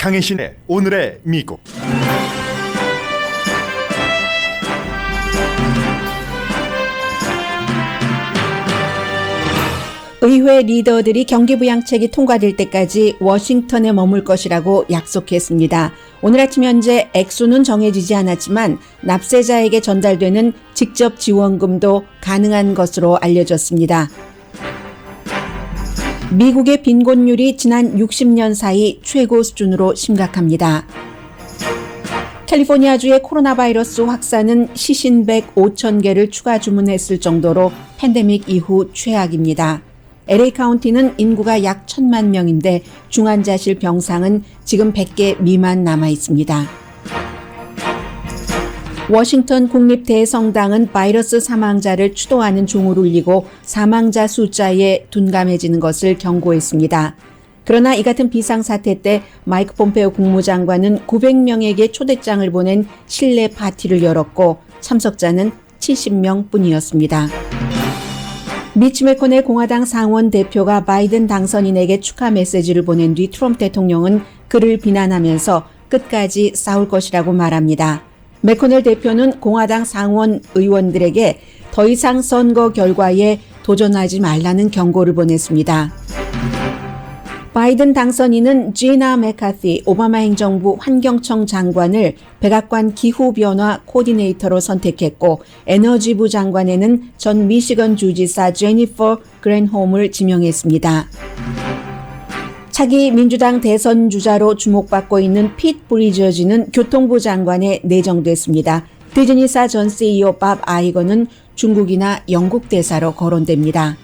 강혜신의 오늘의 미국. 의회 리더들이 경기부양책이 통과될 때까지 워싱턴에 머물 것이라고 약속했습니다. 오늘 아침 현재 액수는 정해지지 않았지만 납세자에게 전달되는 직접 지원금도 가능한 것으로 알려졌습니다. 미국의 빈곤율이 지난 60년 사이 최고 수준으로 심각합니다. 캘리포니아주의 코로나 바이러스 확산은 시신백 5천 개를 추가 주문했을 정도로 팬데믹 이후 최악입니다. LA 카운티는 인구가 약 1,000만 명인데 중환자실 병상은 지금 100개 미만 남아 있습니다. 워싱턴 국립대성당은 바이러스 사망자를 추도하는 종을 울리고 사망자 숫자에 둔감해지는 것을 경고했습니다. 그러나 이 같은 비상사태 때 마이크 폼페오 국무장관은 900명에게 초대장을 보낸 실내 파티를 열었고 참석자는 70명 뿐이었습니다. 미치 매코넬 공화당 상원 대표가 바이든 당선인에게 축하 메시지를 보낸 뒤 트럼프 대통령은 그를 비난하면서 끝까지 싸울 것이라고 말합니다. 매코넬 대표는 공화당 상원 의원들에게 더 이상 선거 결과에 도전하지 말라는 경고를 보냈습니다. 바이든 당선인은 지나 맥카티 오바마 행정부 환경청 장관을 백악관 기후변화 코디네이터로 선택했고 에너지부 장관에는 전 미시건 주지사 제니퍼 그랜홈을 지명했습니다. 차기 민주당 대선 주자로 주목받고 있는 핏 브리저지는 교통부 장관에 내정됐습니다. 디즈니사 전 CEO 밥 아이거는 중국이나 영국 대사로 거론됩니다.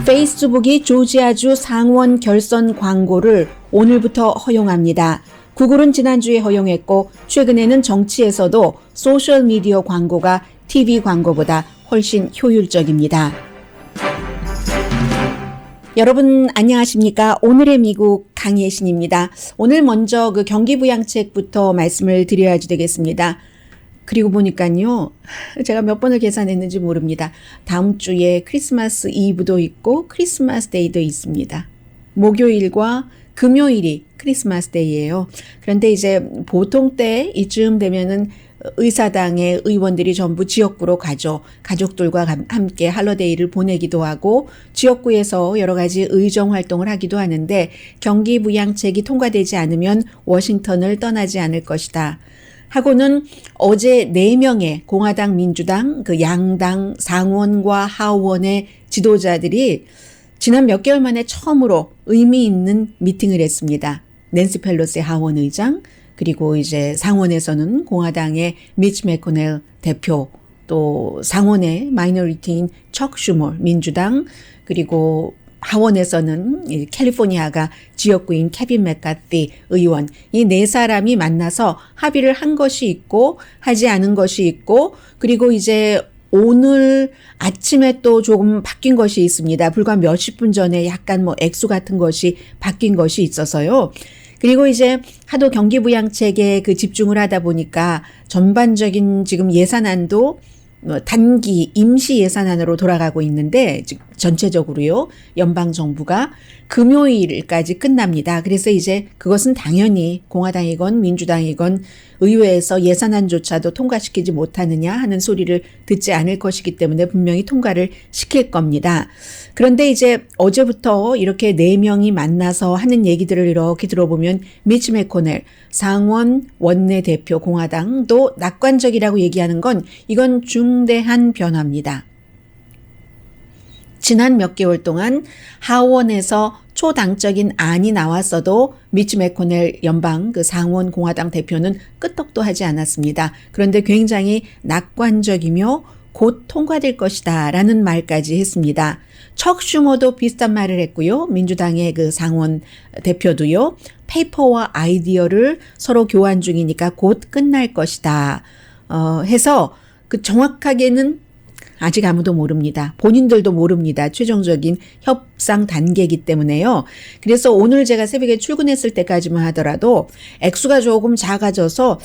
페이스북이 조지아주 상원 결선 광고를 오늘부터 허용합니다. 구글은 지난주에 허용했고 최근에는 정치에서도 소셜미디어 광고가 TV 광고보다 훨씬 효율적입니다. 여러분 안녕하십니까? 오늘의 미국 강예신입니다. 오늘 먼저 경기부양책부터 말씀을 드려야지 되겠습니다. 그리고 보니까요, 제가 몇 번을 계산했는지 모릅니다. 다음 주에 크리스마스 이브도 있고 크리스마스 데이도 있습니다. 목요일과 금요일이 크리스마스 데이예요. 그런데 이제 보통 때 이쯤 되면은 의사당의 의원들이 전부 지역구로 가죠. 가족들과 함께 할러데이를 보내기도 하고 지역구에서 여러 가지 의정 활동을 하기도 하는데 경기부양책이 통과되지 않으면 워싱턴을 떠나지 않을 것이다. 하고는 어제 4명의 공화당, 민주당, 양당 상원과 하원의 지도자들이 지난 몇 개월 만에 처음으로 의미 있는 미팅을 했습니다. 낸시 펠로시 하원 의장, 그리고 이제 상원에서는 공화당의 미치 매코넬 대표, 또 상원의 마이너리티인 척 슈머 민주당, 그리고 하원에서는 캘리포니아가 지역구인 케빈 맥카티 의원, 이 4사람이 만나서 합의를 한 것이 있고 하지 않은 것이 있고, 그리고 이제 오늘 아침에 또 조금 바뀐 것이 있습니다. 불과 몇십 분 전에 약간 액수 같은 것이 바뀐 것이 있어서요. 그리고 이제 하도 경기부양책에 집중을 하다 보니까 전반적인 지금 예산안도 단기 임시 예산안으로 돌아가고 있는데 전체적으로요. 연방정부가 금요일까지 끝납니다. 그래서 이제 그것은 당연히 공화당이건 민주당이건 의회에서 예산안조차도 통과시키지 못하느냐 하는 소리를 듣지 않을 것이기 때문에 분명히 통과를 시킬 겁니다. 그런데 이제 어제부터 이렇게 4명이 만나서 하는 얘기들을 이렇게 들어보면 미치 매코넬 상원 원내대표 공화당도 낙관적이라고 얘기하는 건 이건 중대한 변화입니다. 지난 몇 개월 동안 하원에서 초당적인 안이 나왔어도 미치 매코넬 연방 상원 공화당 대표는 끄떡도 하지 않았습니다. 그런데 굉장히 낙관적이며 곧 통과될 것이다 라는 말까지 했습니다. 척 슈머도 비슷한 말을 했고요. 민주당의 상원 대표도요. 페이퍼와 아이디어를 서로 교환 중이니까 곧 끝날 것이다 해서 정확하게는 아직 아무도 모릅니다. 본인들도 모릅니다. 최종적인 협상 단계이기 때문에요. 그래서 오늘 제가 새벽에 출근했을 때까지만 하더라도 액수가 조금 작아져서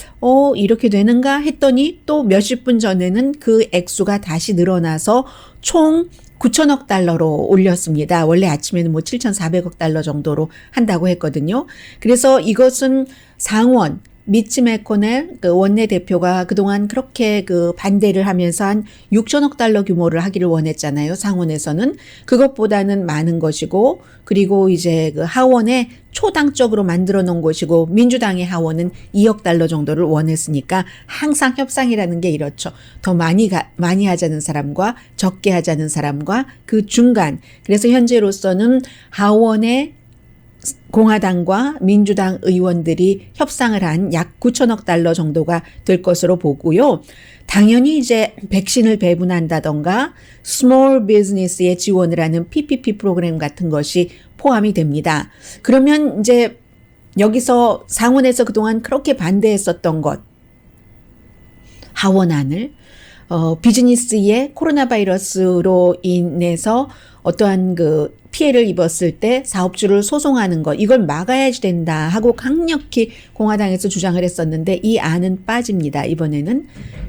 이렇게 되는가 했더니 또 몇십 분 전에는 그 액수가 다시 늘어나서 총 9천억 달러로 올렸습니다. 원래 아침에는 뭐 7,400억 달러 정도로 한다고 했거든요. 그래서 이것은 상원 미치 매코넬 그 원내대표가 그동안 그렇게 그 반대를 하면서 한 6천억 달러 규모를 하기를 원했잖아요. 상원에서는. 그것보다는 많은 것이고, 그리고 이제 그 하원에 초당적으로 만들어 놓은 것이고, 민주당의 하원은 2억 달러 정도를 원했으니까 항상 협상이라는 게 이렇죠. 더 많이 하자는 사람과 적게 하자는 사람과 그 중간. 그래서 현재로서는 하원에 공화당과 민주당 의원들이 협상을 한 약 9천억 달러 정도가 될 것으로 보고요. 당연히 이제 백신을 배분한다던가 스몰 비즈니스에 지원을 하는 PPP 프로그램 같은 것이 포함이 됩니다. 그러면 이제 여기서 상원에서 그동안 그렇게 반대했었던 것, 하원안을 비즈니스에 코로나 바이러스로 인해서 어떠한 그 피해를 입었을 때 사업주를 소송하는 것, 이걸 막아야지 된다 하고 강력히 공화당에서 주장을 했었는데 이 안은 빠집니다. 이번에는.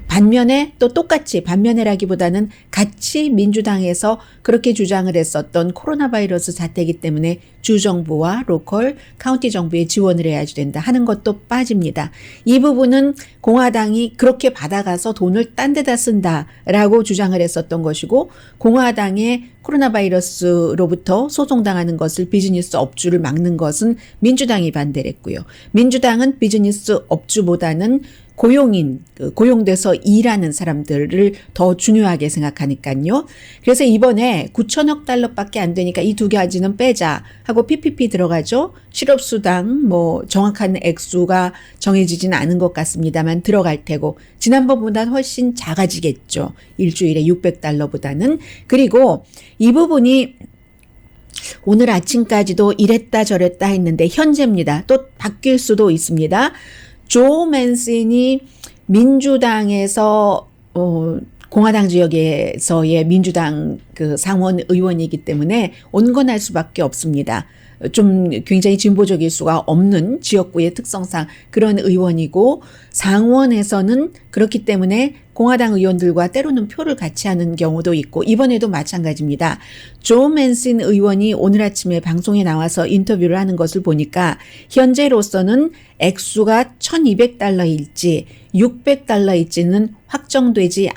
반면에 또 똑같이, 반면에라기보다는 같이 민주당에서 그렇게 주장을 했었던 코로나 바이러스 사태이기 때문에 주정부와 로컬, 카운티 정부에 지원을 해야지 된다 하는 것도 빠집니다. 이 부분은 공화당이 그렇게 받아가서 돈을 딴 데다 쓴다라고 주장을 했었던 것이고, 공화당의 코로나 바이러스로부터 소송당하는 것을 비즈니스 업주를 막는 것은 민주당이 반대를 했고요. 민주당은 비즈니스 업주보다는 고용인, 고용돼서 일하는 사람들을 더 중요하게 생각하니까요. 그래서 이번에 9천억 달러밖에 안 되니까 이 두 가지는 빼자 하고 PPP 들어가죠. 실업수당 뭐 정확한 액수가 정해지지는 않은 것 같습니다만 들어갈 테고 지난번보다 훨씬 작아지겠죠. 일주일에 600달러보다는. 그리고 이 부분이 오늘 아침까지도 이랬다 저랬다 했는데 현재입니다. 또 바뀔 수도 있습니다. 조 맨슨이 민주당에서 공화당 지역에서의 민주당 그 상원 의원이기 때문에 온건할 수밖에 없습니다. 좀 굉장히 진보적일 수가 없는 지역구의 특성상 그런 의원이고, 상원에서는 그렇기 때문에 공화당 의원들과 때로는 표를 같이 하는 경우도 있고, 이번에도 마찬가지입니다. 조 맨슨 의원이 오늘 아침에 방송에 나와서 인터뷰를 하는 것을 보니까 현재로서는 액수가 1,200달러일지 600달러일지는 확정되지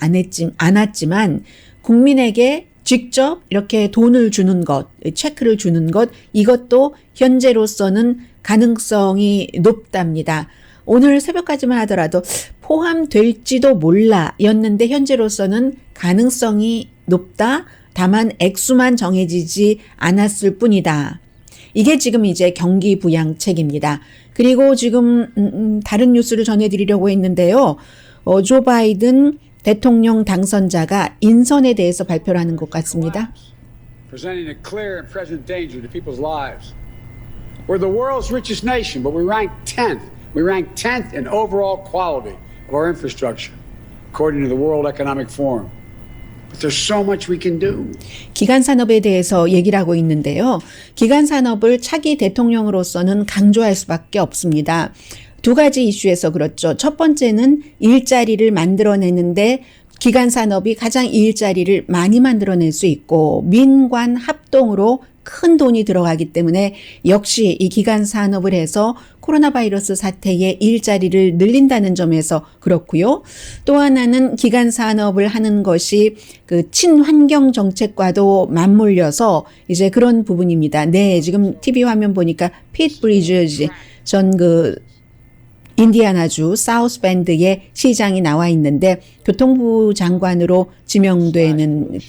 않았지만 국민에게 직접 이렇게 돈을 주는 것, 체크를 주는 것, 이것도 현재로서는 가능성이 높답니다. 오늘 새벽까지만 하더라도 포함될지도 몰라 였는데 현재로서는 가능성이 높다. 다만 액수만 정해지지 않았을 뿐이다. 이게 지금 이제 경기 부양책입니다. 그리고 지금 다른 뉴스를 전해드리려고 했는데요. 조 바이든 대통령 당선자가 인선에 대해서 발표를 하는 것 같습니다. Presenting a clear and present danger to people's lives. We're the world's richest nation, but we rank 10th. We rank 10th in overall quality of our infrastructure, according to the World Economic Forum. But there's so much we can do. 기간 산업에 대해서 얘기를 하고 있는데요. 기간 산업을 차기 대통령으로서는 강조할 수밖에 없습니다. 두 가지 이슈에서 그렇죠. 첫 번째는 일자리를 만들어내는데 기간 산업이 가장 일자리를 많이 만들어낼 수 있고 민관 합동으로 큰 돈이 들어가기 때문에 역시 이 기간 산업을 해서 코로나 바이러스 사태의 일자리를 늘린다는 점에서 그렇고요. 또 하나는 기간 산업을 하는 것이 그 친환경 정책과도 맞물려서 이제 그런 부분입니다. 네, 지금 TV 화면 보니까 피트 브리저즈 전 인디아나주 사우스밴드의 시장이 나와 있는데 교통부 장관으로 지명되는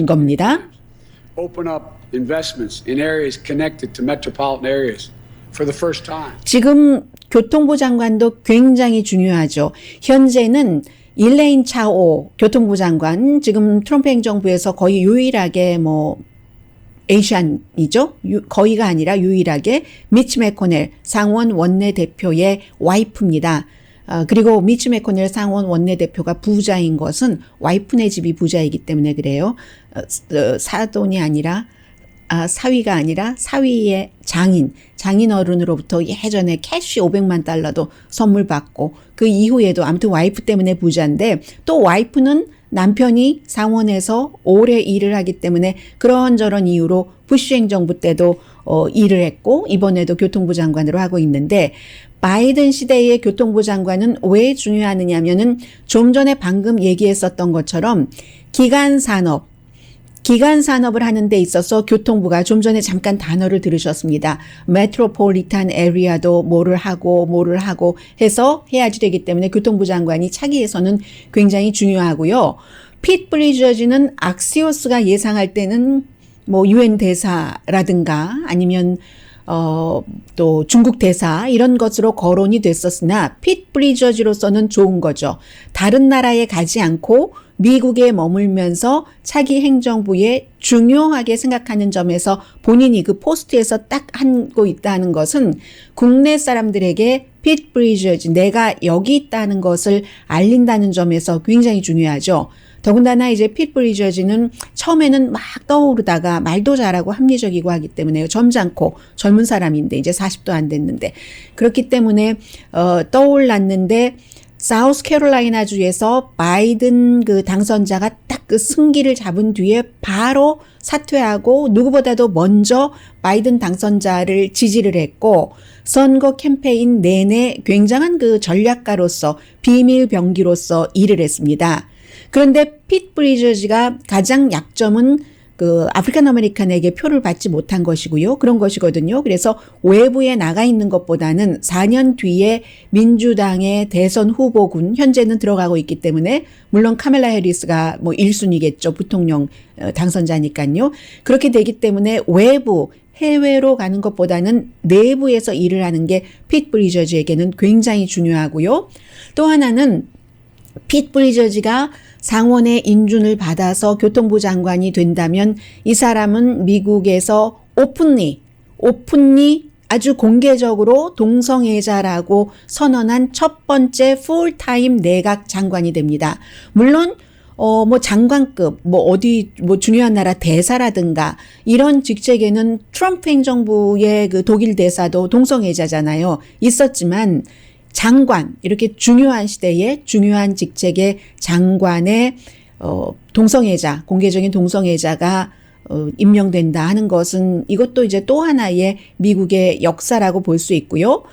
겁니다. Open up investments in areas connected to metropolitan areas for the first time. 지금 교통부 장관도 굉장히 중요하죠. 현재는 일레인 차오 교통부 장관, 지금 트럼프 행정부에서 거의 유일하게 에이시안이죠. 거의가 아니라 유일하게 미치 매코넬 상원 원내대표의 와이프입니다. 그리고 미치 매코넬 상원 원내대표가 부자인 것은 와이프네 집이 부자이기 때문에 그래요. 사돈이 아니라 사위가 아니라 사위의 장인 어른으로부터 예전에 캐시 500만 달러도 선물 받고 그 이후에도 아무튼 와이프 때문에 부자인데 또 와이프는 남편이 상원에서 오래 일을 하기 때문에 그런저런 이유로 부시 행정부 때도 일을 했고 이번에도 교통부 장관으로 하고 있는데 바이든 시대의 교통부 장관은 왜 중요하느냐면은 좀 전에 방금 얘기했었던 것처럼 기간 산업을 하는 데 있어서 교통부가 좀 전에 잠깐 단어를 들으셨습니다. 메트로폴리탄 에리아도 뭐를 하고 해서 해야지 되기 때문에 교통부 장관이 차기에서는 굉장히 중요하고요. 핏 브리저지는 악시오스가 예상할 때는 뭐 유엔 대사라든가 아니면 또 중국 대사 이런 것으로 거론이 됐었으나 핏 브리저지로서는 좋은 거죠. 다른 나라에 가지 않고 미국에 머물면서 차기 행정부에 중요하게 생각하는 점에서 본인이 그 포스트에서 딱 하고 있다는 것은 국내 사람들에게 핏 브리저지 내가 여기 있다는 것을 알린다는 점에서 굉장히 중요하죠. 더군다나 이제 핏 브리저지는 처음에는 막 떠오르다가 말도 잘하고 합리적이고 하기 때문에 점잖고 젊은 사람인데 이제 40도 안 됐는데 그렇기 때문에 떠올랐는데 사우스캐롤라이나 주에서 바이든 그 당선자가 딱 그 승기를 잡은 뒤에 바로 사퇴하고 누구보다도 먼저 바이든 당선자를 지지를 했고 선거 캠페인 내내 굉장한 그 전략가로서 비밀 병기로서 일을 했습니다. 그런데 핏 브리저지가 가장 약점은 그 아프리칸 아메리칸에게 표를 받지 못한 것이고요. 그런 것이거든요. 그래서 외부에 나가 있는 것보다는 4년 뒤에 민주당의 대선 후보군 현재는 들어가고 있기 때문에 물론 카멜라 해리스가 뭐 1순위겠죠. 부통령 당선자니까요. 그렇게 되기 때문에 외부 해외로 가는 것보다는 내부에서 일을 하는 게 핏 브리저지에게는 굉장히 중요하고요. 또 하나는 핏 브리저지가 상원의 인준을 받아서 교통부 장관이 된다면 이 사람은 미국에서 오픈리 아주 공개적으로 동성애자라고 선언한 첫 번째 풀타임 내각 장관이 됩니다. 물론 뭐 장관급, 뭐 어디 뭐 중요한 나라 대사라든가 이런 직책에는 트럼프 행정부의 그 독일 대사도 동성애자잖아요. 있었지만 장관, 이렇게 중요한 시대에 중요한 직책의 장관의 동성애자, 공개적인 동성애자가 임명된다 하는 것은 이것도 이제 또 하나의 미국의 역사라고 볼 수 있고요.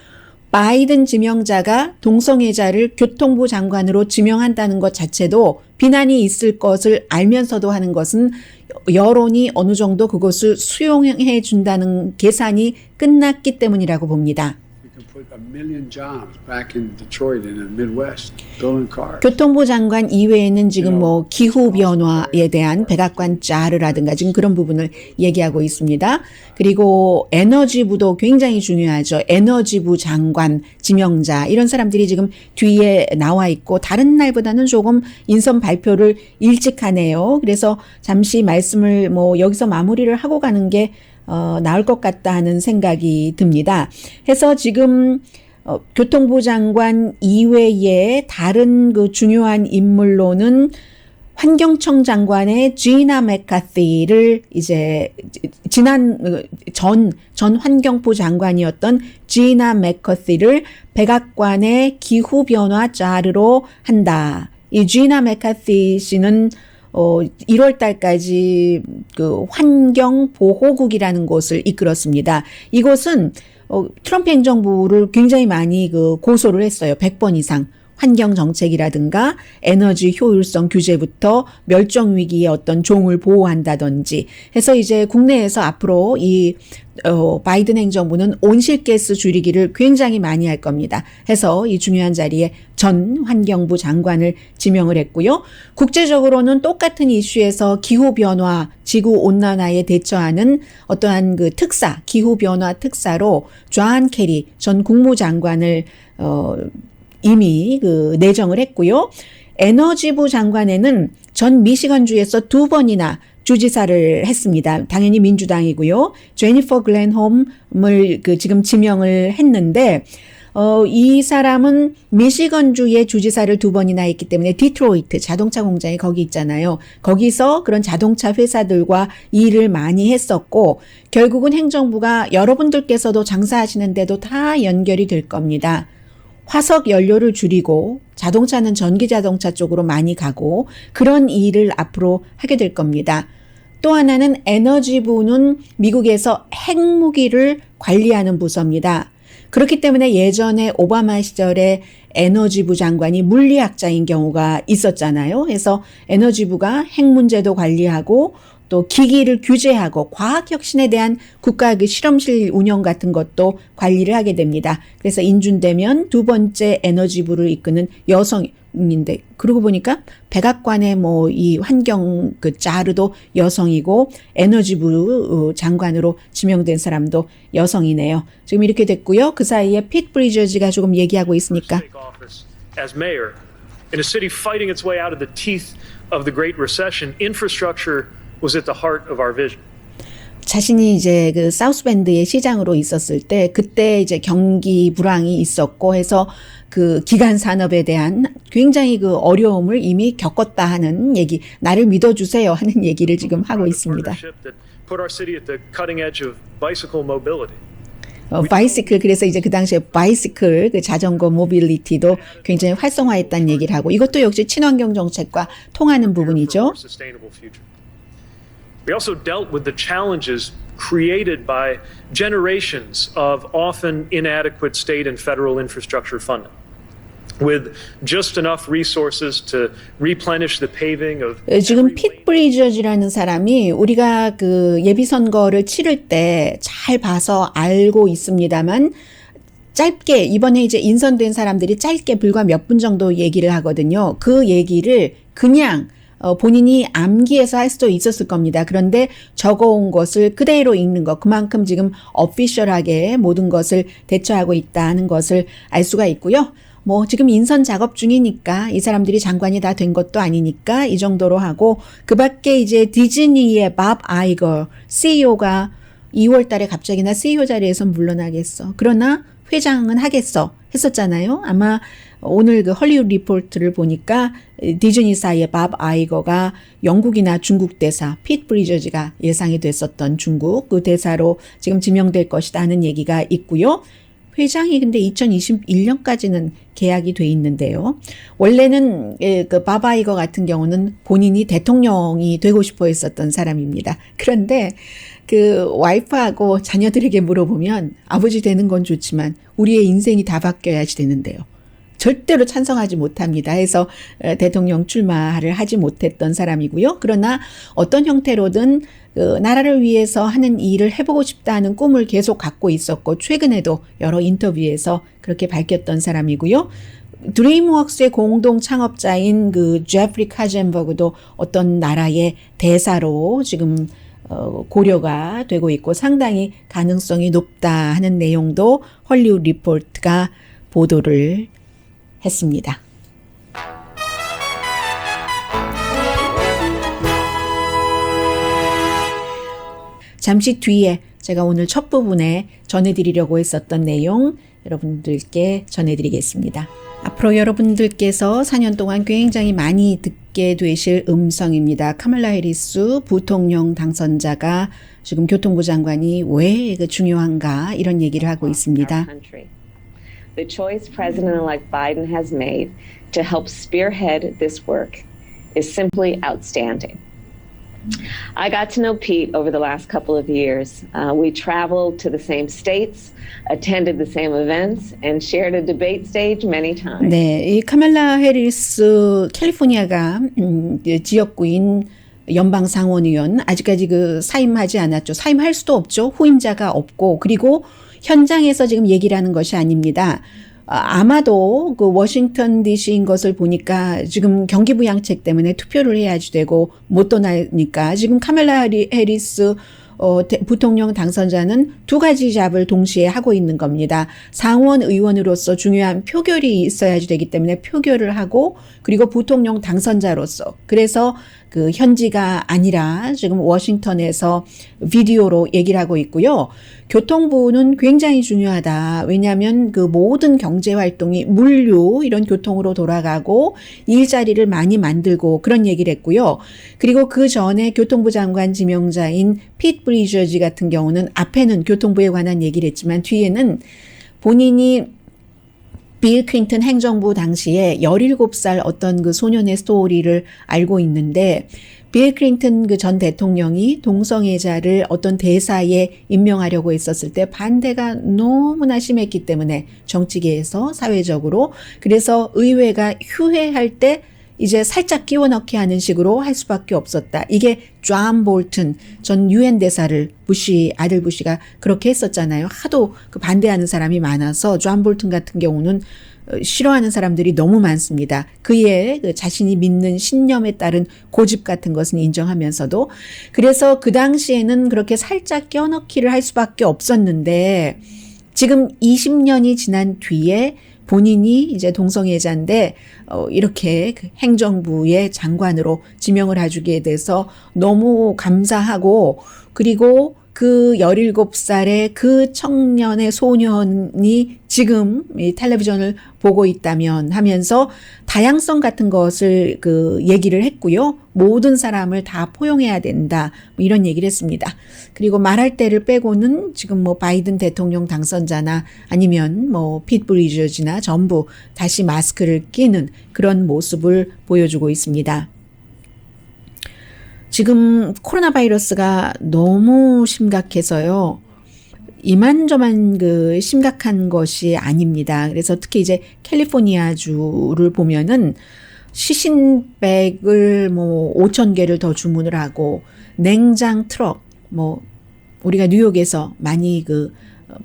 바이든 지명자가 동성애자를 교통부 장관으로 지명한다는 것 자체도 비난이 있을 것을 알면서도 하는 것은 여론이 어느 정도 그것을 수용해 준다는 계산이 끝났기 때문이라고 봅니다. Put 1 million jobs back in Detroit and the Midwest, building cars. 교통부 장관 이외에는 지금 뭐 기후 변화에 대한 백악관 짜르라든가 지금 그런 부분을 얘기하고 있습니다. 그리고 에너지부도 굉장히 중요하죠. 에너지부 장관 지명자 이런 사람들이 지금 뒤에 나와 있고 다른 날보다는 조금 인선 발표를 일찍 하네요. 그래서 잠시 말씀을 뭐 여기서 마무리를 하고 가는 게 나을 것 같다 하는 생각이 듭니다. 해서 지금 교통부 장관 이외에 다른 그 중요한 인물로는 환경청 장관의 지나 맥카시를 이제 전 환경부 장관이었던 지나 맥카시를 백악관의 기후변화 자르로 한다. 이 지나 맥카시 씨는 1월 달까지 그 환경보호국이라는 곳을 이끌었습니다. 이곳은 트럼프 행정부를 굉장히 많이 그 고소를 했어요. 100번 이상. 환경정책이라든가 에너지 효율성 규제부터 멸종위기의 어떤 종을 보호한다든지 해서 이제 국내에서 앞으로 이 바이든 행정부는 온실가스 줄이기를 굉장히 많이 할 겁니다. 해서 이 중요한 자리에 전 환경부 장관을 지명을 했고요. 국제적으로는 똑같은 이슈에서 기후변화, 지구온난화에 대처하는 어떠한 그 특사, 기후변화 특사로 존 케리 전 국무장관을 이미 그 내정을 했고요. 에너지부 장관에는 전 미시건주에서 2번이나 주지사를 했습니다. 당연히 민주당이고요. 제니퍼 글렌홈을 그 지금 지명을 했는데 이 사람은 미시건주의 주지사를 2번이나 했기 때문에 디트로이트 자동차 공장이 거기 있잖아요. 거기서 그런 자동차 회사들과 일을 많이 했었고 결국은 행정부가 여러분들께서도 장사하시는데도 다 연결이 될 겁니다. 화석 연료를 줄이고 자동차는 전기 자동차 쪽으로 많이 가고 그런 일을 앞으로 하게 될 겁니다. 또 하나는 에너지부는 미국에서 핵무기를 관리하는 부서입니다. 그렇기 때문에 예전에 오바마 시절에 에너지부 장관이 물리학자인 경우가 있었잖아요. 그래서 에너지부가 핵 문제도 관리하고 또 기기를 규제하고 과학혁신에 대한 국가 그 실험실 운영 같은 것도 관리를 하게 됩니다. 그래서 인준되면 두 번째 에너지부를 이끄는 여성인데, 그러고 보니까 백악관의 뭐 이 환경 그 자르도 여성이고 에너지부 장관으로 지명된 사람도 여성이네요. 지금 이렇게 됐고요. 그 사이에 핏 브리저지가 조금 얘기하고 있으니까. As mayor in a city fighting its way out of the teeth of the Great Recession, infrastructure was at the heart of our vision. 자신이 이제 그 사우스밴드의 시장으로 있었을 때 그때 이제 경기 불황이 있었고 해서 그 기간 산업에 대한 굉장히 그 어려움을 이미 겪었다 하는 얘기, 나를 믿어주세요 하는 얘기를 지금 하고 있습니다. Put our city at the cutting edge of bicycle mobility. 바이시클, 그래서 이제 그 당시에 바이시클, 그 자전거 모빌리티도 굉장히 활성화했다는 얘기를 하고 이것도 역시 친환경 정책과 통하는 부분이죠. We also dealt with the challenges created by generations of often inadequate state and federal infrastructure funding, with just enough resources to replenish the paving of. 지금 핏 브리저지라는 사람이 우리가 그 예비 선거를 치를 때 잘 봐서 알고 있습니다만 짧게 이번에 이제 인선된 사람들이 짧게 불과 몇 분 정도 얘기를 하거든요. 그 얘기를 그냥 본인이 암기해서 할 수도 있었을 겁니다. 그런데 적어온 것을 그대로 읽는 것, 그만큼 지금 어피셜하게 모든 것을 대처하고 있다는 것을 알 수가 있고요. 뭐 지금 인선 작업 중이니까 이 사람들이 장관이 다 된 것도 아니니까 이 정도로 하고, 그 밖에 이제 디즈니의 밥 아이거 CEO가 2월 달에 갑자기나 CEO 자리에서 물러나겠어. 그러나 회장은 하겠어 했었잖아요. 아마 오늘 그 헐리우드 리포트를 보니까 디즈니사의 밥 아이거가 영국이나 중국 대사 핏 브리저지가 예상이 됐었던 중국 그 대사로 지금 지명될 것이다 하는 얘기가 있고요. 회장이 근데 2021년까지는 계약이 돼 있는데요. 원래는 그 밥 아이거 같은 경우는 본인이 대통령이 되고 싶어 했었던 사람입니다. 그런데 그 와이프하고 자녀들에게 물어보면 아버지 되는 건 좋지만 우리의 인생이 다 바뀌어야지 되는데요. 절대로 찬성하지 못합니다. 해서 대통령 출마를 하지 못했던 사람이고요. 그러나 어떤 형태로든 그 나라를 위해서 하는 일을 해보고 싶다는 꿈을 계속 갖고 있었고 최근에도 여러 인터뷰에서 그렇게 밝혔던 사람이고요. 드림웍스의 공동 창업자인 그 제프리 카젠버그도 어떤 나라의 대사로 지금 고려가 되고 있고 상당히 가능성이 높다 하는 내용도 헐리우드 리포트가 보도를 했습니다. 잠시 뒤에 제가 오늘 첫 부분에 전해드리려고 했었던 내용 여러분들께 전해드리겠습니다. 앞으로 여러분들께서 4년 동안 굉장히 많이 듣게 되실 음성입니다. 카말라 해리스 부통령 당선자가 지금 교통부 장관이 왜 중요한가 이런 얘기를 하고 있습니다. The choice President-elect Biden has made to help spearhead this work is simply outstanding. I got to know Pete over the last couple of years. We traveled to the same states, attended the same events, and shared a debate stage many times. 네, 이 카말라 해리스 캘리포니아가 지역구인 연방 상원의원 아직까지 그 사임하지 않았죠. 사임할 수도 없죠. 후임자가 없고 그리고 현장에서 지금 얘기를 하는 것이 아닙니다. 아마도 그 워싱턴 DC인 것을 보니까 지금 경기부양책 때문에 투표를 해야지 되고 못 떠나니까 지금 카말라 해리스 부통령 당선자는 두 가지 잡을 동시에 하고 있는 겁니다. 상원 의원으로서 중요한 표결이 있어야지 되기 때문에 표결을 하고 그리고 부통령 당선자로서 그래서 그 현지가 아니라 지금 워싱턴에서 비디오로 얘기를 하고 있고요. 교통부는 굉장히 중요하다. 왜냐하면 그 모든 경제 활동이 물류 이런 교통으로 돌아가고 일자리를 많이 만들고 그런 얘기를 했고요. 그리고 그 전에 교통부 장관 지명자인 핏 브리저지 같은 경우는 앞에는 교통부에 관한 얘기를 했지만 뒤에는 본인이 빌 클린턴 행정부 당시에 17살 어떤 그 소년의 스토리를 알고 있는데 빌 클린턴 그 전 대통령이 동성애자를 어떤 대사에 임명하려고 했었을 때 반대가 너무나 심했기 때문에 정치계에서 사회적으로 그래서 의회가 휴회할 때 이제 살짝 끼워 넣기 하는 식으로 할 수밖에 없었다. 이게 존 볼튼 전 유엔 대사를 부시 아들 부시가 그렇게 했었잖아요. 하도 그 반대하는 사람이 많아서 존 볼튼 같은 경우는 싫어하는 사람들이 너무 많습니다. 그의 그 자신이 믿는 신념에 따른 고집 같은 것은 인정하면서도 그래서 그 당시에는 그렇게 살짝 껴넣기를 할 수밖에 없었는데 지금 20년이 지난 뒤에 본인이 이제 동성애자인데 이렇게 그 행정부의 장관으로 지명을 해주게 돼서 너무 감사하고 그리고 그 17살의 그 청년의 소년이 지금 이 텔레비전을 보고 있다면 하면서 다양성 같은 것을 그 얘기를 했고요. 모든 사람을 다 포용해야 된다. 뭐 이런 얘기를 했습니다. 그리고 말할 때를 빼고는 지금 뭐 바이든 대통령 당선자나 아니면 뭐 핏 브리저즈나 전부 다시 마스크를 끼는 그런 모습을 보여주고 있습니다. 지금 코로나 바이러스가 너무 심각해서요. 이만저만 그 심각한 것이 아닙니다. 그래서 특히 이제 캘리포니아주를 보면은 시신백을 뭐 5,000개를 더 주문을 하고 냉장 트럭 뭐 우리가 뉴욕에서 많이 그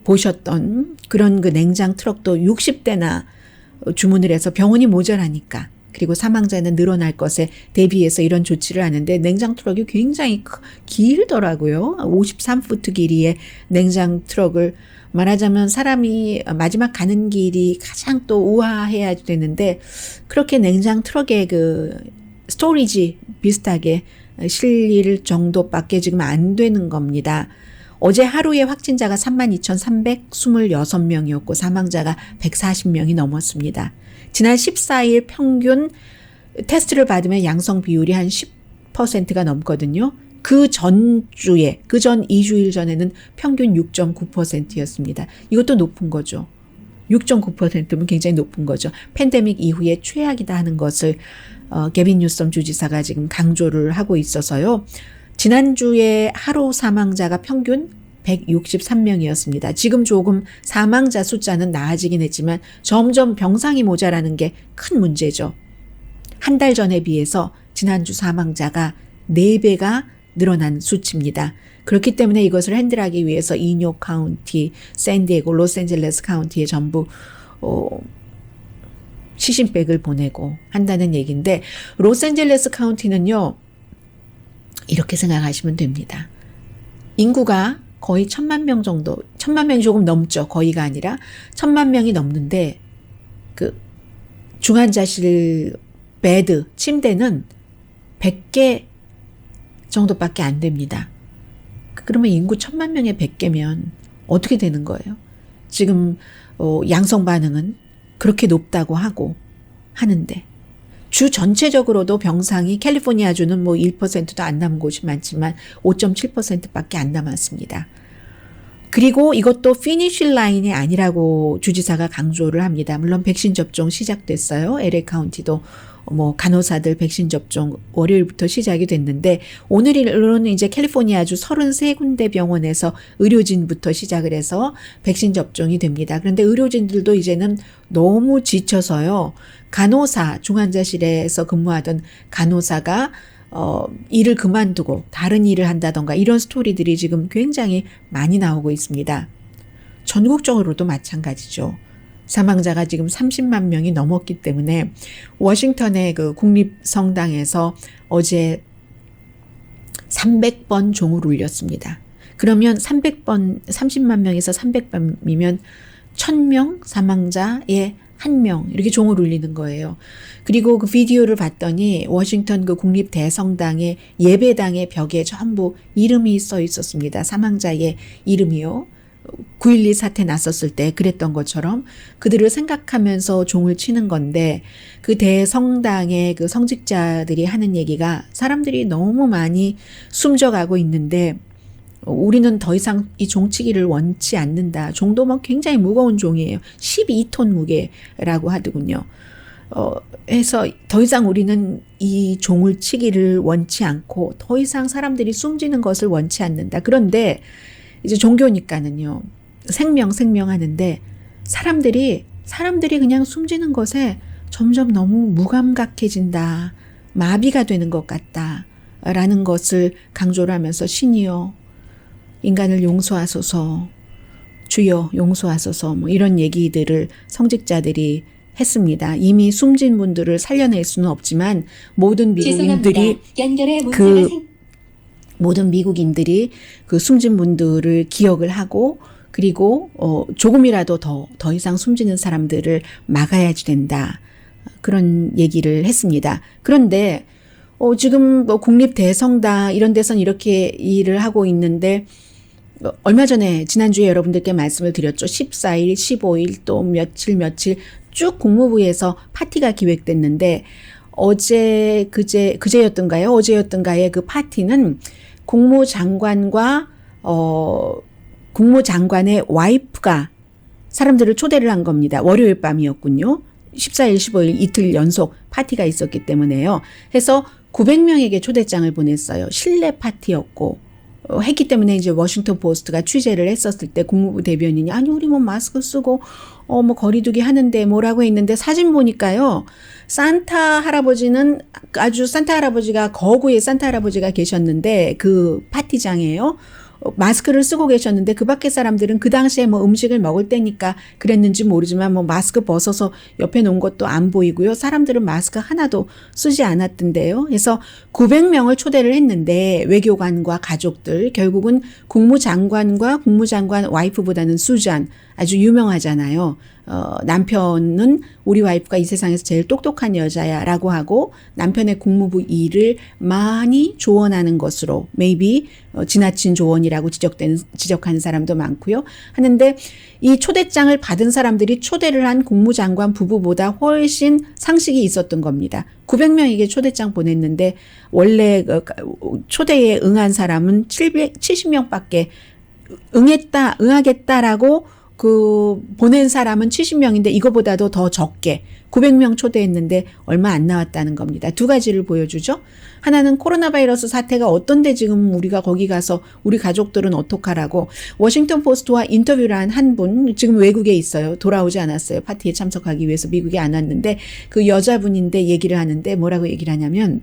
보셨던 그런 그 냉장 트럭도 60대나 주문을 해서 병원이 모자라니까 그리고 사망자는 늘어날 것에 대비해서 이런 조치를 하는데 냉장 트럭이 굉장히 길더라고요. 53푸트 길이의 냉장 트럭을 말하자면 사람이 마지막 가는 길이 가장 또 우아해야 되는데 그렇게 냉장 트럭에 그 스토리지 비슷하게 실릴 정도밖에 지금 안 되는 겁니다. 어제 하루에 확진자가 32,326명이었고 사망자가 140명이 넘었습니다. 지난 14일 평균 테스트를 받으면 양성 비율이 한 10%가 넘거든요. 그 전주에, 그 전 2주일 전에는 평균 6.9%였습니다. 이것도 높은 거죠. 6.9%면 굉장히 높은 거죠. 팬데믹 이후에 최악이다 하는 것을 게빈 뉴섬 주지사가 지금 강조를 하고 있어서요. 지난주에 하루 사망자가 평균 163명이었습니다. 지금 조금 사망자 숫자는 나아지긴 했지만 점점 병상이 모자라는 게 큰 문제죠. 한 달 전에 비해서 지난주 사망자가 4배가 늘어난 수치입니다. 그렇기 때문에 이것을 핸들하기 위해서 이뇨 카운티, 샌디에고, 로스앤젤레스 카운티에 전부 시신백을 보내고 한다는 얘기인데 로스앤젤레스 카운티는요. 이렇게 생각하시면 됩니다. 인구가 거의 1,000만 명 정도, 1,000만 명이 조금 넘죠. 거의가 아니라 1,000만 명이 넘는데 그 중환자실 베드, 침대는 100개 정도밖에 안 됩니다. 그러면 인구 1,000만 명에 100개면 어떻게 되는 거예요? 지금 양성 반응은 그렇게 높다고 하고 하는데 주 전체적으로도 병상이 캘리포니아주는 뭐 1%도 안 남은 곳이 많지만 5.7%밖에 안 남았습니다. 그리고 이것도 피니쉬 라인이 아니라고 주지사가 강조를 합니다. 물론 백신 접종 시작됐어요. LA 카운티도 뭐 간호사들 백신 접종 월요일부터 시작이 됐는데 오늘로는 이제 캘리포니아주 33군데 병원에서 의료진부터 시작을 해서 백신 접종이 됩니다. 그런데 의료진들도 이제는 너무 지쳐서요. 간호사, 중환자실에서 근무하던 간호사가 일을 그만두고 다른 일을 한다던가 이런 스토리들이 지금 굉장히 많이 나오고 있습니다. 전국적으로도 마찬가지죠. 사망자가 지금 30만 명이 넘었기 때문에 워싱턴의 그 국립성당에서 어제 300번 종을 울렸습니다. 그러면 300번, 30만 명에서 300번이면 1,000명 사망자의 1명 이렇게 종을 울리는 거예요. 그리고 그 비디오를 봤더니 워싱턴 그 국립 대성당의 예배당의 벽에 전부 이름이 써 있었습니다. 사망자의 이름이요. 9.12 사태 났었을 때 그랬던 것처럼 그들을 생각하면서 종을 치는 건데 그 대성당의 그 성직자들이 하는 얘기가 사람들이 너무 많이 숨져가고 있는데 우리는 더 이상 이 종치기를 원치 않는다. 종도 뭐 굉장히 무거운 종이에요. 12톤 무게라고 하더군요. 해서 더 이상 우리는 이 종을 치기를 원치 않고 더 이상 사람들이 숨지는 것을 원치 않는다. 그런데 이제 종교니까는요. 생명 하는데 사람들이 그냥 숨지는 것에 점점 너무 무감각해진다. 마비가 되는 것 같다. 라는 것을 강조를 하면서 신이여 인간을 용서하소서 주여 용서하소서 뭐 이런 얘기들을 성직자들이 했습니다. 이미 숨진 분들을 살려낼 수는 없지만 모든 미국인들이 그 숨진 분들을 기억을 하고 그리고 조금이라도 더 이상 숨지는 사람들을 막아야지 된다. 그런 얘기를 했습니다. 그런데 지금 뭐 국립대성당 이런 데선 이렇게 일을 하고 있는데 얼마 전에 지난주에 여러분들께 말씀을 드렸죠. 14일, 15일 또 며칠 쭉 국무부에서 파티가 기획됐는데 어제였던가요? 그 파티는 국무장관의 와이프가 사람들을 초대를 한 겁니다. 월요일 밤이었군요. 14일, 15일 이틀 연속 파티가 있었기 때문에요. 해서 900명에게 초대장을 보냈어요. 실내 파티였고 했기 때문에 이제 워싱턴 포스트가 취재를 했었을 때 국무부 대변인이 아니 우리 뭐 마스크 쓰고 뭐 거리두기 하는데 뭐라고 했는데 사진 보니까요. 산타 할아버지가 거구의 산타 할아버지가 계셨는데 그 파티장에요. 마스크를 쓰고 계셨는데 그 밖에 사람들은 그 당시에 뭐 음식을 먹을 때니까 그랬는지 모르지만 뭐 마스크 벗어서 옆에 놓은 것도 안 보이고요. 사람들은 마스크 하나도 쓰지 않았던데요. 그래서 900명을 초대를 했는데 외교관과 가족들 결국은 국무장관과 국무장관 와이프보다는 수잔 아주 유명하잖아요. 남편은 우리 와이프가 이 세상에서 제일 똑똑한 여자야라고 하고 남편의 국무부 일을 많이 조언하는 것으로 maybe 지나친 조언이라고 지적하는 사람도 많고요. 하는데 이 초대장을 받은 사람들이 초대를 한 국무장관 부부보다 훨씬 상식이 있었던 겁니다. 900명에게 초대장 보냈는데 원래 초대에 응한 사람은 770명밖에 응하겠다라고 보낸 사람은 70명인데 이거보다도 더 적게 900명 초대했는데 얼마 안 나왔다는 겁니다. 두 가지를 보여주죠. 하나는 코로나 바이러스 사태가 어떤데 지금 우리가 거기 가서 우리 가족들은 어떡하라고 워싱턴 포스트와 인터뷰를 한 한 분 지금 외국에 있어요. 돌아오지 않았어요. 파티에 참석하기 위해서 미국에 안 왔는데 그 여자분인데 얘기를 하는데 뭐라고 얘기를 하냐면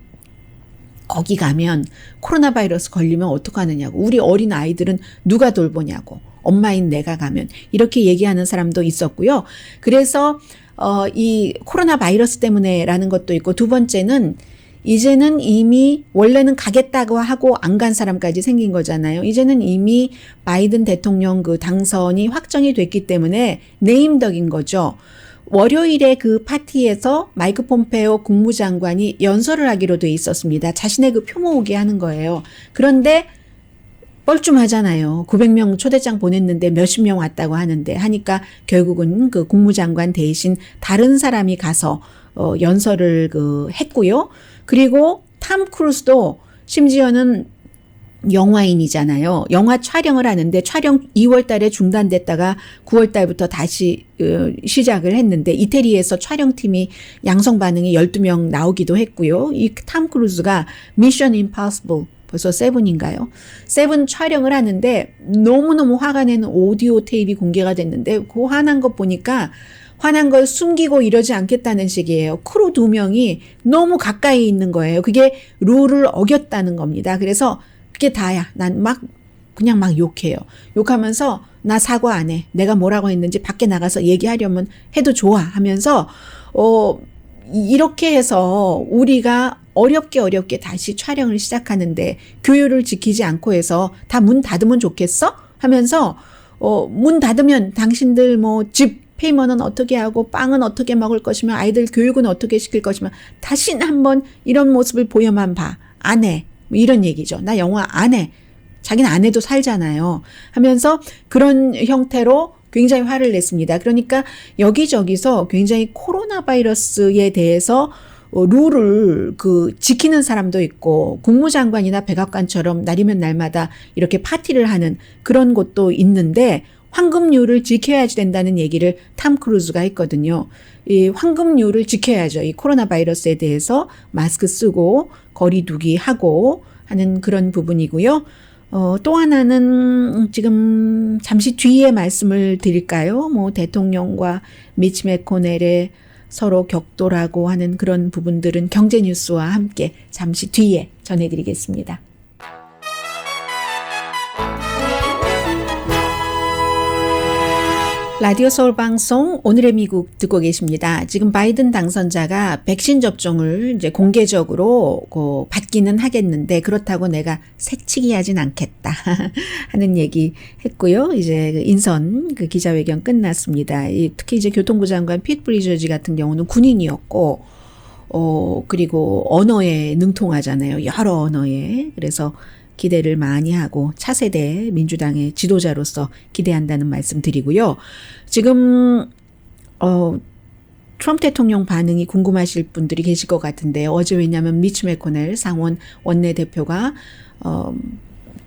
거기 가면 코로나 바이러스 걸리면 어떡하느냐고 우리 어린 아이들은 누가 돌보냐고 엄마인 내가 가면 이렇게 얘기하는 사람도 있었고요. 그래서 이 코로나 바이러스 때문에라는 것도 있고 두 번째는 이제는 이미 원래는 가겠다고 하고 안 간 사람까지 생긴 거잖아요. 이제는 이미 바이든 대통령 그 당선이 확정이 됐기 때문에 네임덕인 거죠. 월요일에 그 파티에서 마이크 폼페오 국무장관이 연설을 하기로 돼 있었습니다. 자신의 그 표 모으게 하는 거예요. 그런데 뻘쭘하잖아요. 900명 초대장 보냈는데 몇십 명 왔다고 하니까 결국은 그 국무장관 대신 다른 사람이 가서 연설을 했고요. 그리고 탐 크루즈도 심지어는 영화인이잖아요. 영화 촬영을 하는데 촬영 2월 달에 중단됐다가 9월 달부터 다시 시작을 했는데 이태리에서 촬영팀이 양성 반응이 12명 나오기도 했고요. 이 탐 크루즈가 미션 임파서블 벌써 7인가요? 7 촬영을 하는데 너무너무 화가 내는 오디오 테이프가 공개가 됐는데 그 화난 것 보니까 화난 걸 숨기고 이러지 않겠다는 식이에요. 크루 2명이 너무 가까이 있는 거예요. 그게 룰을 어겼다는 겁니다. 그래서 그게 다야. 난 그냥 막 욕해요. 욕하면서 나 사과 안 해. 내가 뭐라고 했는지 밖에 나가서 얘기하려면 해도 좋아 하면서 이렇게 해서 우리가 어렵게 다시 촬영을 시작하는데 규율을 지키지 않고 해서 다 문 닫으면 좋겠어? 하면서 문 닫으면 당신들 뭐 집 페이먼은 어떻게 하고 빵은 어떻게 먹을 것이며 아이들 교육은 어떻게 시킬 것이며 다시는 한번 이런 모습을 보여만 봐. 안 해. 뭐 이런 얘기죠. 나 영화 안 해. 자기는 안 해도 살잖아요. 하면서 그런 형태로 굉장히 화를 냈습니다. 그러니까 여기저기서 굉장히 코로나 바이러스에 대해서 룰을 지키는 사람도 있고 국무장관이나 백악관처럼 날이면 날마다 이렇게 파티를 하는 그런 곳도 있는데 황금률을 지켜야지 된다는 얘기를 탐 크루즈가 했거든요. 이 황금률을 지켜야죠. 이 코로나 바이러스에 대해서 마스크 쓰고 거리 두기 하고 하는 그런 부분이고요. 또 하나는 지금 잠시 뒤에 말씀을 드릴까요? 대통령과 미치 매코넬의 서로 격돌하고 하는 그런 부분들은 경제 뉴스와 함께 잠시 뒤에 전해드리겠습니다. 라디오 서울 방송 오늘의 미국 듣고 계십니다. 지금 바이든 당선자가 백신 접종을 이제 공개적으로 받기는 하겠는데 그렇다고 내가 새치기 하진 않겠다 하는 얘기 했고요. 이제 인선 기자회견 끝났습니다. 특히 이제 교통부 장관 핏 브리저지 같은 경우는 군인이었고 그리고 언어에 능통하잖아요. 여러 언어에. 그래서 기대를 많이 하고 차세대 민주당의 지도자로서 기대한다는 말씀 드리고요. 지금 트럼프 대통령 반응이 궁금하실 분들이 계실 것 같은데요. 어제 왜냐하면 미치 매코넬 상원 원내대표가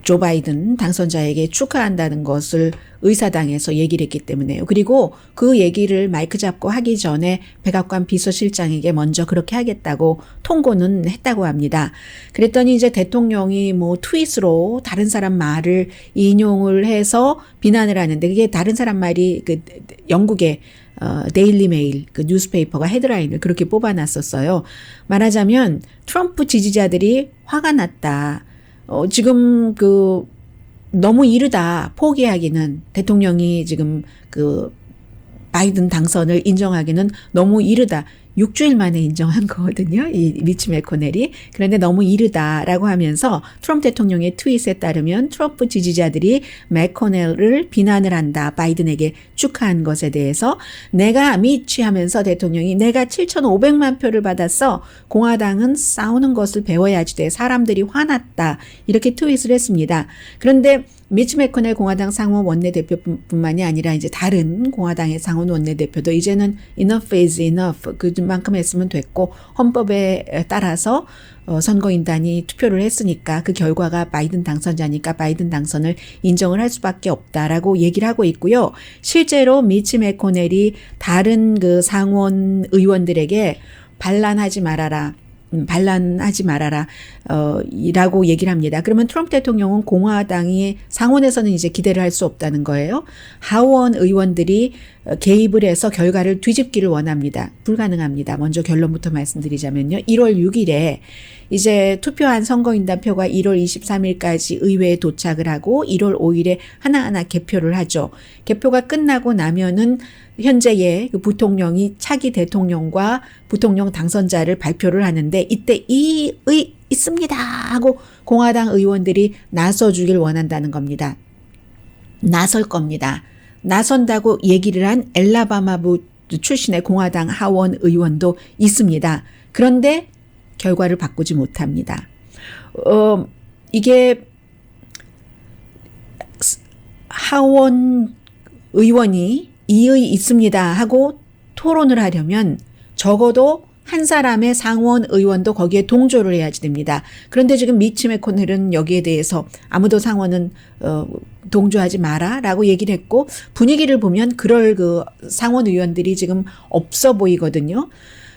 조 바이든 당선자에게 축하한다는 것을 의사당에서 얘기를 했기 때문에요. 그리고 그 얘기를 마이크 잡고 하기 전에 백악관 비서실장에게 먼저 그렇게 하겠다고 통고는 했다고 합니다. 그랬더니 이제 대통령이 트윗으로 다른 사람 말을 인용을 해서 비난을 하는데 그게 다른 사람 말이 영국의 데일리 메일 뉴스페이퍼가 헤드라인을 그렇게 뽑아놨었어요. 말하자면 트럼프 지지자들이 화가 났다. 지금 너무 이르다 포기하기는 대통령이 지금 바이든 당선을 인정하기는 너무 이르다. 6주일 만에 인정한 거거든요. 이 미치 매코넬이. 그런데 너무 이르다라고 하면서 트럼프 대통령의 트윗에 따르면 트럼프 지지자들이 매코넬을 비난을 한다. 바이든에게 축하한 것에 대해서 내가 미치 하면서 대통령이 내가 7,500만 표를 받았어. 공화당은 싸우는 것을 배워야지 돼. 사람들이 화났다. 이렇게 트윗을 했습니다. 그런데 미치 매코넬 공화당 상원 원내대표뿐만이 아니라 이제 다른 공화당의 상원 원내대표도 이제는 enough is enough. 그만큼 했으면 됐고 헌법에 따라서 선거인단이 투표를 했으니까 그 결과가 바이든 당선자니까 바이든 당선을 인정을 할 수밖에 없다라고 얘기를 하고 있고요. 실제로 미치 매코넬이 다른 상원 의원들에게 반란하지 말아라. 이라고 얘기를 합니다. 그러면 트럼프 대통령은 공화당이 상원에서는 이제 기대를 할 수 없다는 거예요. 하원 의원들이 개입을 해서 결과를 뒤집기를 원합니다. 불가능합니다. 먼저 결론부터 말씀드리자면요. 1월 6일에 이제 투표한 선거인단 표가 1월 23일까지 의회에 도착을 하고 1월 5일에 하나하나 개표를 하죠. 개표가 끝나고 나면은 현재의 부통령이 차기 대통령과 부통령 당선자를 발표를 하는데 이때 있습니다 하고 공화당 의원들이 나서주길 원한다는 겁니다. 나설 겁니다. 나선다고 얘기를 한 엘라바마부 출신의 공화당 하원 의원도 있습니다. 그런데 결과를 바꾸지 못합니다. 이게 하원 의원이 이의 있습니다 하고 토론을 하려면 적어도 한 사람의 상원 의원도 거기에 동조를 해야지 됩니다. 그런데 지금 미치 매코넬은 여기에 대해서 아무도 상원은 동조하지 마라라고 얘기를 했고 분위기를 보면 그럴 상원 의원들이 지금 없어 보이거든요.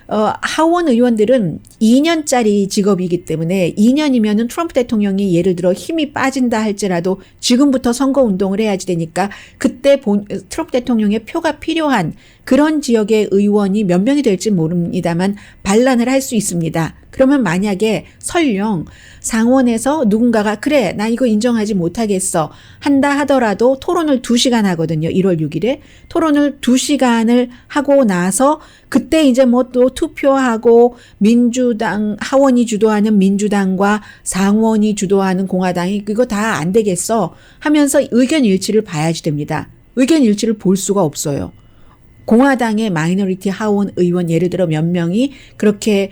하원 의원들은 2년짜리 직업이기 때문에 2년이면은 트럼프 대통령이 예를 들어 힘이 빠진다 할지라도 지금부터 선거 운동을 해야지 되니까 그때 트럼프 대통령의 표가 필요한 그런 지역의 의원이 몇 명이 될지 모릅니다만 반란을 할 수 있습니다. 그러면 만약에 설령 상원에서 누군가가 그래 나 이거 인정하지 못하겠어 한다 하더라도 토론을 2시간 하거든요. 1월 6일에 토론을 2시간을 하고 나서 그때 이제 또 투표하고 민주당 하원이 주도하는 민주당과 상원이 주도하는 공화당이 이거 다 안 되겠어 하면서 의견 일치를 봐야지 됩니다. 의견 일치를 볼 수가 없어요. 공화당의 마이너리티 하원 의원 예를 들어 몇 명이 그렇게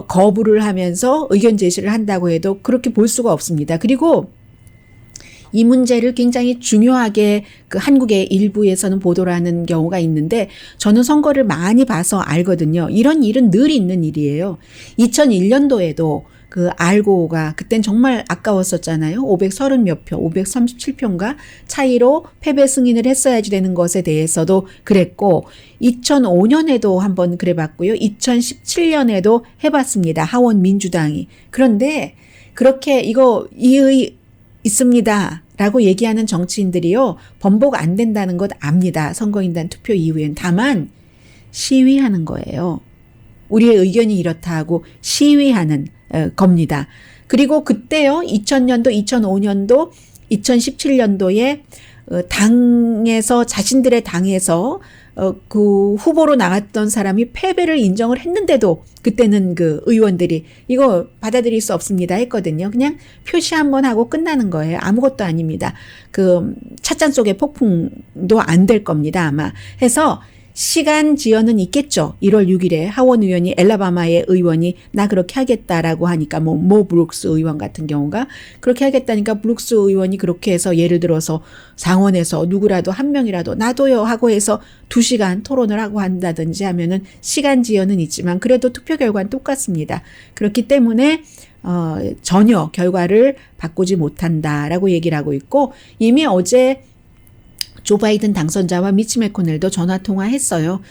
거부를 하면서 의견 제시를 한다고 해도 그렇게 볼 수가 없습니다. 그리고 이 문제를 굉장히 중요하게 그 한국의 일부에서는 보도를 하는 경우가 있는데 저는 선거를 많이 봐서 알거든요. 이런 일은 늘 있는 일이에요. 2001년도에도 그 알고가 그땐 정말 아까웠었잖아요. 530몇 표, 537표인가 차이로 패배 승인을 했어야지 되는 것에 대해서도 그랬고 2005년에도 한번 그래봤고요. 2017년에도 해봤습니다. 하원 민주당이. 그런데 그렇게 이거 이의 있습니다. 라고 얘기하는 정치인들이요. 번복 안 된다는 것 압니다. 선거인단 투표 이후엔. 다만 시위하는 거예요. 우리의 의견이 이렇다 하고 시위하는 겁니다. 그리고 그때요. 2000년도, 2005년도, 2017년도에 당에서 자신들의 당에서 그 후보로 나갔던 사람이 패배를 인정을 했는데도 그때는 그 의원들이 이거 받아들일 수 없습니다 했거든요. 그냥 표시 한번 하고 끝나는 거예요. 아무것도 아닙니다. 그 찻잔 속의 폭풍도 안 될 겁니다 아마. 해서 시간 지연은 있겠죠. 1월 6일에 하원 의원이 엘라바마의 의원이 나 그렇게 하겠다라고 하니까 모 브룩스 의원 같은 경우가 그렇게 하겠다니까 브룩스 의원이 그렇게 해서 예를 들어서 상원에서 누구라도 한 명이라도 나도요 하고 해서 2시간 토론을 하고 한다든지 하면은 시간 지연은 있지만 그래도 투표 결과는 똑같습니다. 그렇기 때문에 전혀 결과를 바꾸지 못한다라고 얘기를 하고 있고 이미 어제 조 바이든 당선자와 미치 매코넬도 전화통화했어요.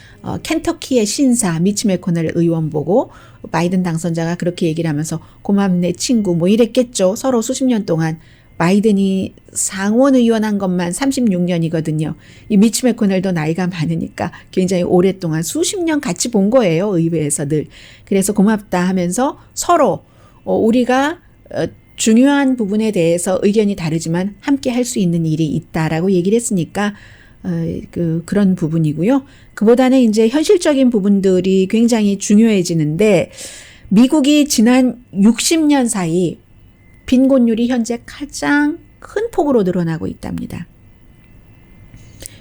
켄터키의 신사 미치 매코넬 의원 보고 바이든 당선자가 그렇게 얘기를 하면서 고맙네 친구 뭐 이랬겠죠. 서로 수십 년 동안 바이든이 상원 의원 한 것만 36년이거든요. 이 미치 매코넬도 나이가 많으니까 굉장히 오랫동안 수십 년 같이 본 거예요. 의회에서 늘. 그래서 고맙다 하면서 서로 우리가 중요한 부분에 대해서 의견이 다르지만 함께 할 수 있는 일이 있다라고 얘기를 했으니까 그런 부분이고요. 그보다는 이제 현실적인 부분들이 굉장히 중요해지는데 미국이 지난 60년 사이 빈곤율이 현재 가장 큰 폭으로 늘어나고 있답니다.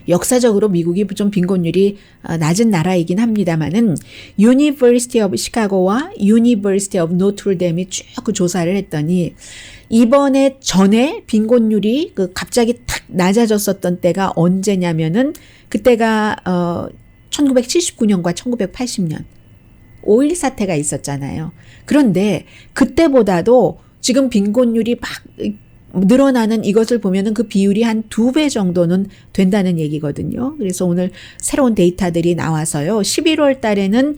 역사적으로 미국이 좀 빈곤율이 낮은 나라이긴 합니다만은 유니버시티 오브 시카고와 유니버시티 오브 노트르담이 쭉 그 조사를 했더니 이번에 전에 빈곤율이 그 갑자기 탁 낮아졌었던 때가 언제냐면은 그때가 1979년과 1980년 5.1 사태가 있었잖아요. 그런데 그때보다도 지금 빈곤율이 막 늘어나는 이것을 보면은 그 비율이 한 2배 정도는 된다는 얘기거든요. 그래서 오늘 새로운 데이터들이 나와서요. 11월 달에는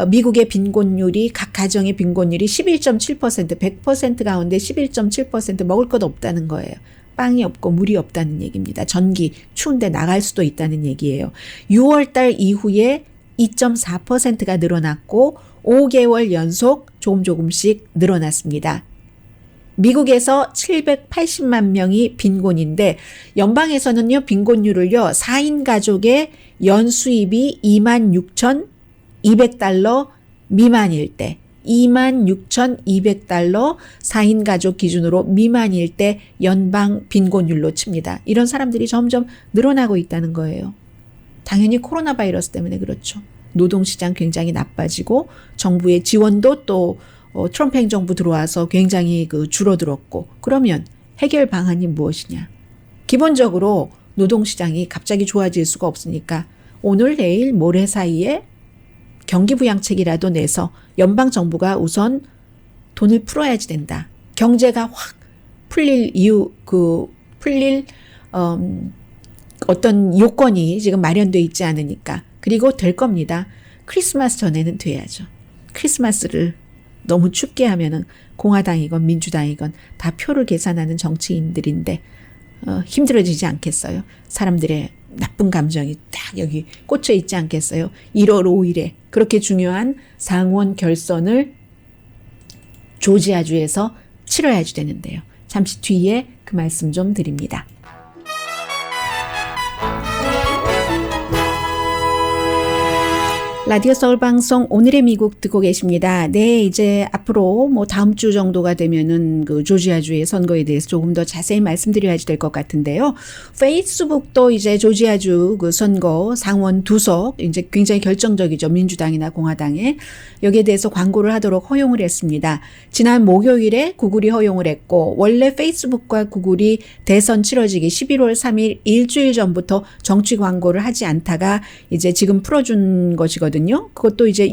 미국의 빈곤율이 각 가정의 빈곤율이 11.7% 100% 가운데 11.7% 먹을 것 없다는 거예요. 빵이 없고 물이 없다는 얘기입니다. 전기 추운데 나갈 수도 있다는 얘기예요. 6월 달 이후에 2.4%가 늘어났고 5개월 연속 조금씩 늘어났습니다. 미국에서 780만 명이 빈곤인데 연방에서는요 빈곤율을요 4인 가족의 연수입이 26,200달러 미만일 때 26,200달러 4인 가족 기준으로 미만일 때 연방 빈곤율로 칩니다. 이런 사람들이 점점 늘어나고 있다는 거예요. 당연히 코로나 바이러스 때문에 그렇죠. 노동시장 굉장히 나빠지고 정부의 지원도 또 트럼프 행정부 들어와서 굉장히 줄어들었고 그러면 해결 방안이 무엇이냐. 기본적으로 노동시장이 갑자기 좋아질 수가 없으니까 오늘 내일 모레 사이에 경기부양책이라도 내서 연방정부가 우선 돈을 풀어야지 된다. 경제가 확 풀릴 어떤 요건이 지금 마련돼 있지 않으니까. 그리고 될 겁니다. 크리스마스 전에는 돼야죠. 크리스마스를 너무 춥게 하면은 공화당이건 민주당이건 다 표를 계산하는 정치인들인데 힘들어지지 않겠어요? 사람들의 나쁜 감정이 딱 여기 꽂혀 있지 않겠어요? 1월 5일에 그렇게 중요한 상원 결선을 조지아주에서 치러야지 되는데요. 잠시 뒤에 그 말씀 좀 드립니다. 라디오 서울 방송 오늘의 미국 듣고 계십니다. 네, 이제 앞으로 뭐 다음 주 정도가 되면은 그 조지아주의 선거에 대해서 조금 더 자세히 말씀드려야지 될 것 같은데요. 페이스북도 이제 조지아주 그 선거 상원 2석 이제 굉장히 결정적이죠. 민주당이나 공화당에 여기에 대해서 광고를 하도록 허용을 했습니다. 지난 목요일에 구글이 허용을 했고 원래 페이스북과 구글이 대선 치러지기 11월 3일 일주일 전부터 정치 광고를 하지 않다가 이제 지금 풀어준 것이거든요. 그것도 이제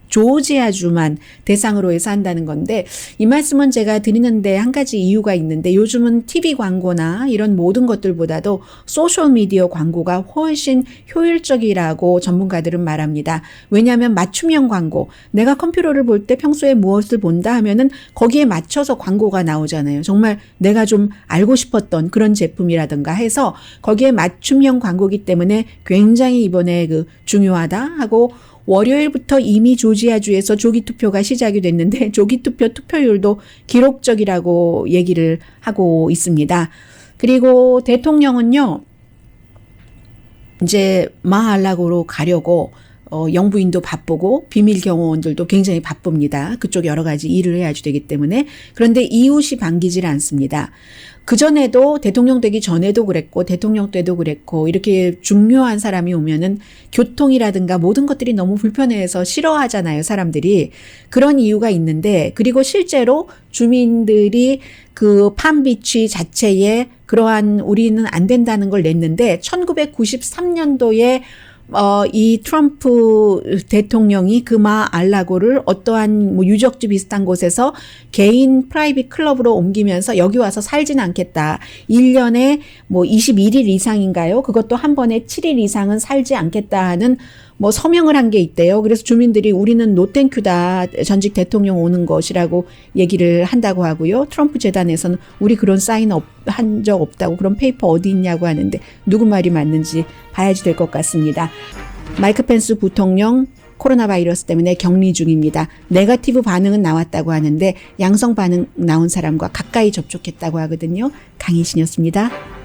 조지아주만 대상으로 해서 한다는 건데 이 말씀은 제가 드리는데 한 가지 이유가 있는데 요즘은 TV 광고나 이런 모든 것들보다도 소셜미디어 광고가 훨씬 효율적이라고 전문가들은 말합니다. 왜냐하면 맞춤형 광고, 내가 컴퓨터를 볼 때 평소에 무엇을 본다 하면은 거기에 맞춰서 광고가 나오잖아요. 정말 내가 좀 알고 싶었던 그런 제품이라든가 해서 거기에 맞춤형 광고기 때문에 굉장히 이번에 그 중요하다 하고 월요일부터 이미 조지아주에서 조기투표가 시작이 됐는데 조기투표 투표율도 기록적이라고 얘기를 하고 있습니다. 그리고 대통령은요, 이제 마알라고로 가려고 영부인도 바쁘고 비밀 경호원들도 굉장히 바쁩니다. 그쪽 여러 가지 일을 해야지 되기 때문에. 그런데 이웃이 반기질 않습니다. 그전에도 대통령 되기 전에도 그랬고 대통령 때도 그랬고 이렇게 중요한 사람이 오면은 교통이라든가 모든 것들이 너무 불편해서 싫어하잖아요, 사람들이. 그런 이유가 있는데 그리고 실제로 주민들이 그 팜비치 자체에 그러한 우리는 안 된다는 걸 냈는데 1993년도에 이 트럼프 대통령이 그 마알라고를 어떠한 뭐 유적지 비슷한 곳에서 개인 프라이빗 클럽으로 옮기면서 여기 와서 살진 않겠다. 1년에 뭐 21일 이상인가요? 그것도 한 번에 7일 이상은 살지 않겠다 하는 뭐 서명을 한 게 있대요. 그래서 주민들이 우리는 노땡큐다. 전직 대통령 오는 것이라고 얘기를 한다고 하고요. 트럼프 재단에서는 우리 그런 사인 한 적 없다고, 그런 페이퍼 어디 있냐고 하는데 누구 말이 맞는지 봐야지 될 것 같습니다. 마이크 펜스 부통령 코로나 바이러스 때문에 격리 중입니다. 네거티브 반응은 나왔다고 하는데 양성 반응 나온 사람과 가까이 접촉했다고 하거든요. 강희신이었습니다.